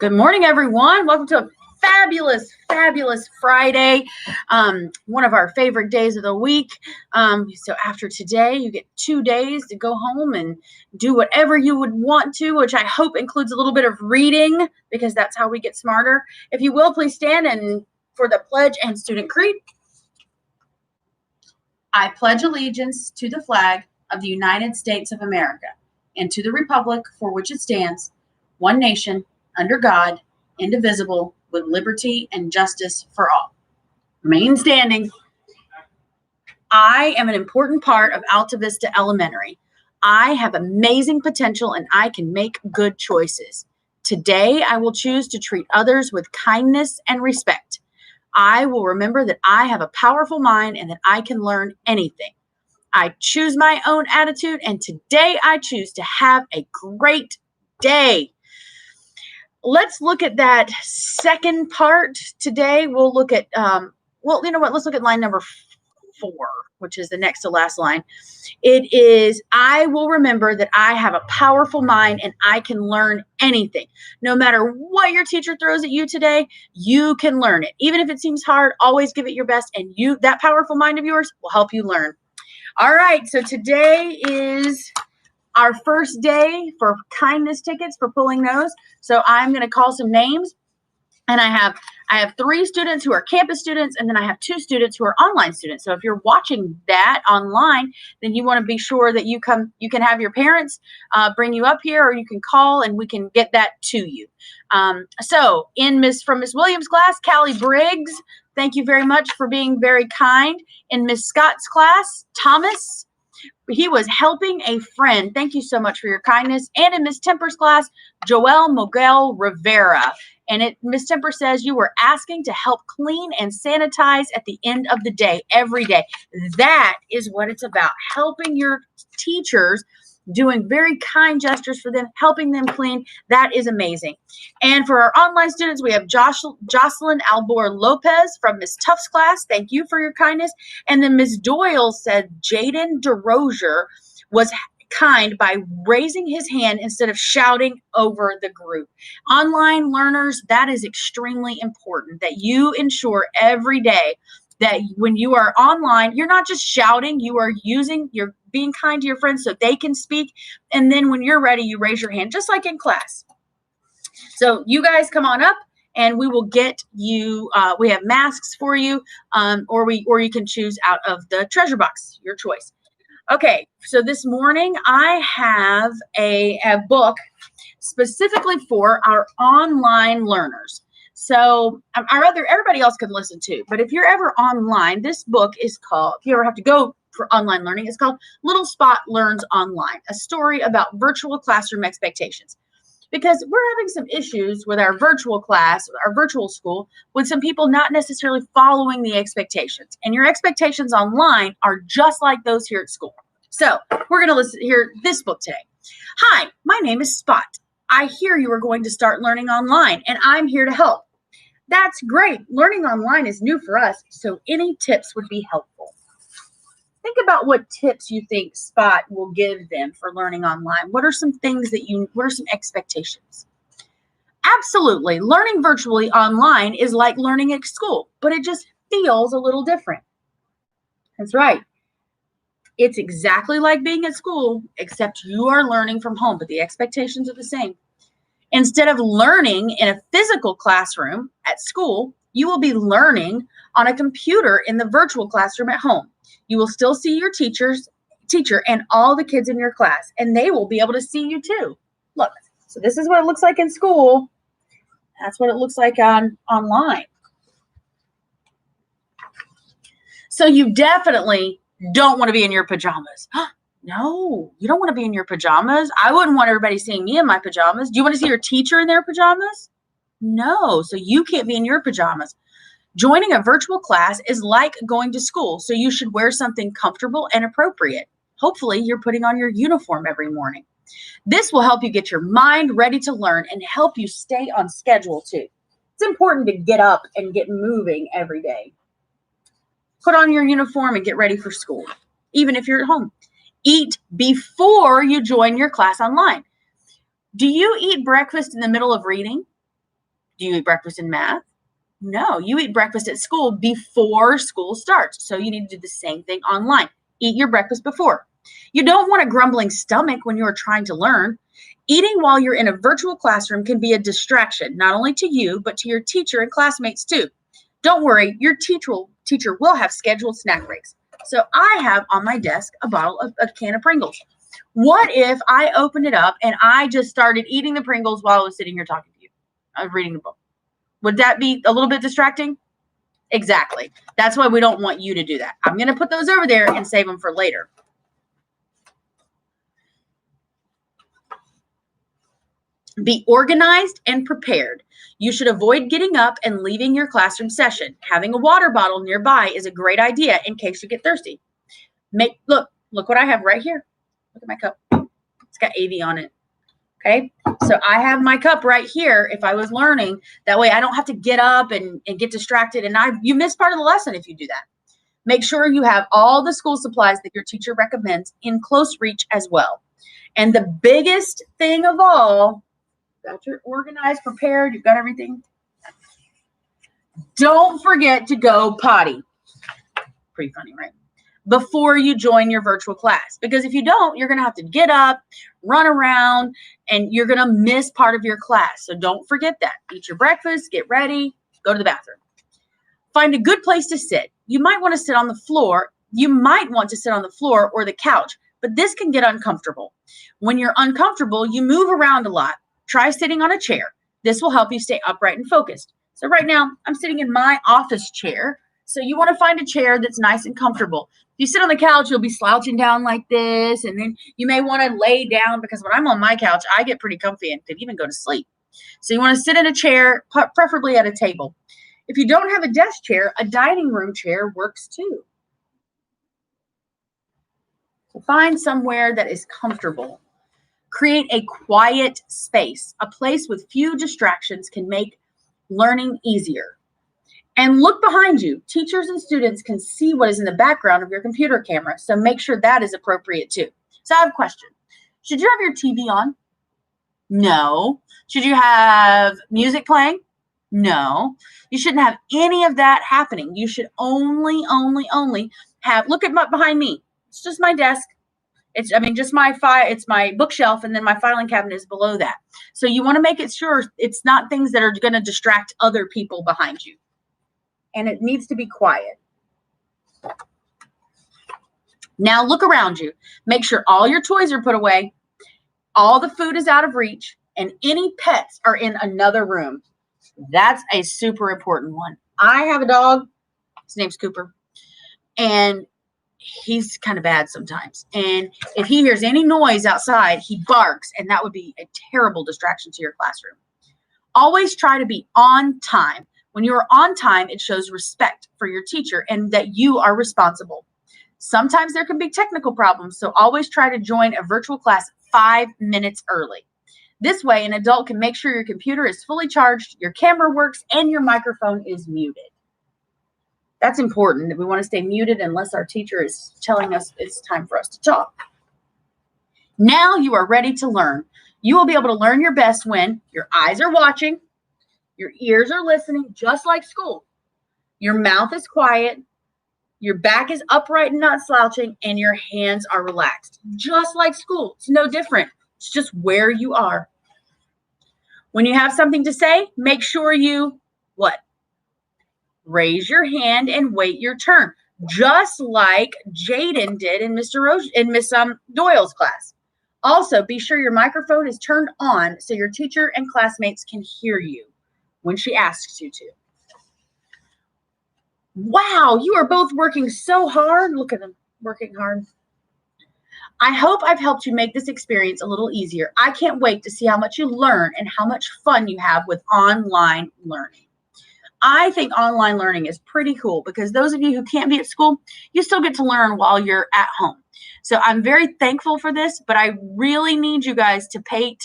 Good morning, everyone. Welcome to a fabulous Friday. One of our favorite days of the week. So after today, you get 2 days to go home and do whatever you would want to, which I hope includes a little bit of reading, because that's how we get smarter. If you will, please stand and for the pledge and student creed. I pledge allegiance to the flag of the United States of America and to the republic for which it stands, one nation, under God, indivisible, with liberty and justice for all. Remain standing. I am an important part of Alta Vista Elementary. I have amazing potential and I can make good choices. Today, I will choose to treat others with kindness and respect. I will remember that I have a powerful mind and that I can learn anything. I choose my own attitude, and today I choose to have a great day. Let's look at that second part today. We'll look at, let's look at line number 4, which is the next to last line. It is, I will remember that I have a powerful mind and I can learn anything. No matter what your teacher throws at you today, you can learn it. Even if it seems hard, always give it your best, and that powerful mind of yours will help you learn. All right, so today is our first day for kindness tickets for pulling those. So I'm going to call some names, and I have 3 students who are campus students, and then I have 2 students who are online students. So if you're watching that online, then you want to be sure that you can have your parents bring you up here, or you can call and we can get that to you. So from Miss Williams' class, Callie Briggs, thank you very much for being very kind. In Miss Scott's class, Thomas, he was helping a friend. Thank you so much for your kindness. And in Miss Temper's class, Joelle Moguel Rivera. And Miss Temper says you were asking to help clean and sanitize at the end of the day, every day. That is what it's about, helping your teachers, doing very kind gestures for them, helping them clean. That is amazing. And for our online students, we have Jocelyn Albor Lopez from Miss Tuff's class. Thank you for your kindness. And then Miss Doyle said Jaden DeRozier was kind by raising his hand instead of shouting over the group. Online learners, that is extremely important, that you ensure every day that when you are online, you're not just shouting, you're being kind to your friends so they can speak. And then when you're ready, you raise your hand, just like in class. So you guys come on up and we will get you, we have masks for you, or you can choose out of the treasure box, your choice. Okay, so this morning I have a book specifically for our online learners. So everybody else can listen too, but if you're ever online, this book is called, if you ever have to go for online learning, it's called Little Spot Learns Online, a story about virtual classroom expectations. Because we're having some issues with our virtual class, our virtual school, with some people not necessarily following the expectations. And your expectations online are just like those here at school. So we're going to hear this book today. Hi, my name is Spot. I hear you are going to start learning online, and I'm here to help. That's great. Learning online is new for us, so any tips would be helpful. Think about what tips you think Spot will give them for learning online. What are some things what are some expectations? Absolutely. Learning virtually online is like learning at school, but it just feels a little different. That's right. It's exactly like being at school, except you are learning from home, but the expectations are the same. Instead of learning in a physical classroom at school, you will be learning on a computer in the virtual classroom at home. You will still see your teacher and all the kids in your class, and they will be able to see you too. Look, so this is what it looks like in school. That's what it looks like online. So you definitely don't want to be in your pajamas. No, you don't want to be in your pajamas. I wouldn't want everybody seeing me in my pajamas. Do you want to see your teacher in their pajamas? No, so you can't be in your pajamas. Joining a virtual class is like going to school, so you should wear something comfortable and appropriate. Hopefully, you're putting on your uniform every morning. This will help you get your mind ready to learn and help you stay on schedule too. It's important to get up and get moving every day. Put on your uniform and get ready for school, even if you're at home. Eat before you join your class online. Do you eat breakfast in the middle of reading? Do you eat breakfast in math? No, you eat breakfast at school before school starts. So you need to do the same thing online. Eat your breakfast before. You don't want a grumbling stomach when you're trying to learn. Eating while you're in a virtual classroom can be a distraction, not only to you, but to your teacher and classmates too. Don't worry, your teacher will have scheduled snack breaks. So I have on my desk a can of Pringles. What if I opened it up and I just started eating the Pringles while I was sitting here talking to you? I was reading the book. Would that be a little bit distracting? Exactly. That's why we don't want you to do that. I'm going to put those over there and save them for later. Be organized and prepared. You should avoid getting up and leaving your classroom session. Having a water bottle nearby is a great idea in case you get thirsty. Look what I have right here. Look at my cup. It's got AV on it. Okay, so I have my cup right here if I was learning. That way I don't have to get up and get distracted. And you miss part of the lesson if you do that. Make sure you have all the school supplies that your teacher recommends in close reach as well. And the biggest thing of all, got your organized, prepared, you've got everything. Don't forget to go potty. Pretty funny, right? Before you join your virtual class. Because if you don't, you're going to have to get up, run around, and you're going to miss part of your class. So don't forget that. Eat your breakfast, get ready, go to the bathroom. Find a good place to sit. You might want to sit on the floor. You might want to sit on the floor or the couch, but this can get uncomfortable. When you're uncomfortable, you move around a lot. Try sitting on a chair. This will help you stay upright and focused. So right now, I'm sitting in my office chair. So you want to find a chair that's nice and comfortable. If you sit on the couch, you'll be slouching down like this, and then you may want to lay down because when I'm on my couch, I get pretty comfy and could even go to sleep. So you want to sit in a chair, preferably at a table. If you don't have a desk chair, a dining room chair works too. So find somewhere that is comfortable. Create a quiet space. A place with few distractions can make learning easier. And look behind you. Teachers and students can see what is in the background of your computer camera, so make sure that is appropriate too. So I have a question. Should you have your TV on? No. Should you have music playing? No. You shouldn't have any of that happening. You should only have, look at behind me. It's just my desk. It's my bookshelf, and then my filing cabinet is below that. So you want to make it sure it's not things that are going to distract other people behind you. And it needs to be quiet. Now look around you. Make sure all your toys are put away, all the food is out of reach, and any pets are in another room. That's a super important one. I have a dog. His name's Cooper. And he's kind of bad sometimes. And if he hears any noise outside, he barks, and that would be a terrible distraction to your classroom. Always try to be on time. When you are on time, it shows respect for your teacher and that you are responsible. Sometimes there can be technical problems, so always try to join a virtual class 5 minutes early. This way, an adult can make sure your computer is fully charged, your camera works, and your microphone is muted. That's important, that we want to stay muted unless our teacher is telling us it's time for us to talk. Now you are ready to learn. You will be able to learn your best when your eyes are watching, your ears are listening, just like school. Your mouth is quiet, your back is upright and not slouching, and your hands are relaxed, just like school. It's no different. It's just where you are. When you have something to say, make sure you, what? Raise your hand and wait your turn, just like Jaden did in Miss Doyle's class. Also, be sure your microphone is turned on so your teacher and classmates can hear you when she asks you to. Wow, you are both working so hard. Look at them working hard. I hope I've helped you make this experience a little easier. I can't wait to see how much you learn and how much fun you have with online learning. I think online learning is pretty cool because those of you who can't be at school, you still get to learn while you're at home. So I'm very thankful for this, but I really need you guys to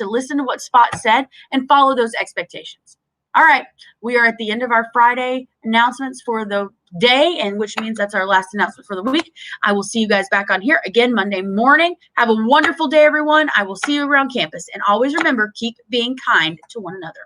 listen to what Spot said and follow those expectations. All right, we are at the end of our Friday announcements for the day, and which means that's our last announcement for the week. I will see you guys back on here again Monday morning. Have a wonderful day, everyone. I will see you around campus. And always remember, keep being kind to one another.